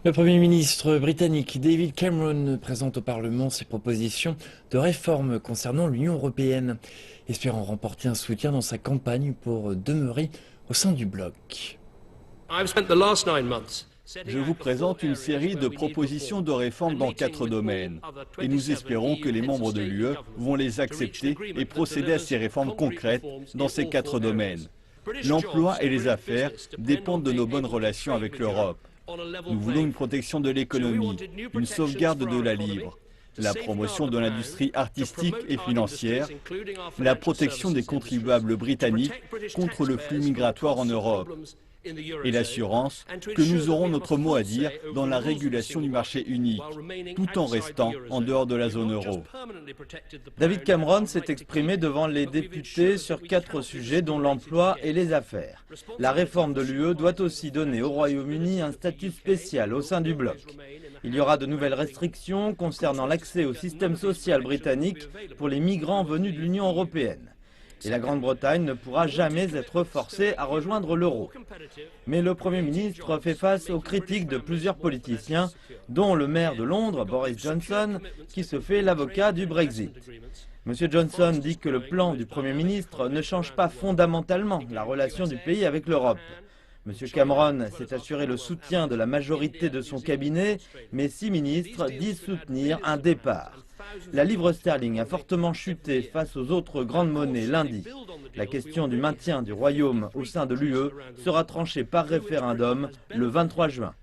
Le Premier ministre britannique David Cameron présente au Parlement ses propositions de réforme concernant l'Union européenne, espérant remporter un soutien dans sa campagne pour demeurer au sein du bloc. Je vous présente une série de propositions de réforme dans 4 domaines et nous espérons que les membres de l'UE vont les accepter et procéder à ces réformes concrètes dans ces 4 domaines. L'emploi et les affaires dépendent de nos bonnes relations avec l'Europe. Nous voulons une protection de l'économie, une sauvegarde de la livre, la promotion de l'industrie artistique et financière, la protection des contribuables britanniques contre le flux migratoire en Europe et l'assurance que nous aurons notre mot à dire dans la régulation du marché unique, tout en restant en dehors de la zone euro. David Cameron s'est exprimé devant les députés sur 4 sujets dont l'emploi et les affaires. La réforme de l'UE doit aussi donner au Royaume-Uni un statut spécial au sein du bloc. Il y aura de nouvelles restrictions concernant l'accès au système social britannique pour les migrants venus de l'Union européenne. Et la Grande-Bretagne ne pourra jamais être forcée à rejoindre l'euro. Mais le Premier ministre fait face aux critiques de plusieurs politiciens, dont le maire de Londres, Boris Johnson, qui se fait l'avocat du Brexit. M. Johnson dit que le plan du Premier ministre ne change pas fondamentalement la relation du pays avec l'Europe. M. Cameron s'est assuré le soutien de la majorité de son cabinet, mais 6 ministres disent soutenir un départ. La livre sterling a fortement chuté face aux autres grandes monnaies lundi. La question du maintien du Royaume au sein de l'UE sera tranchée par référendum le 23 juin.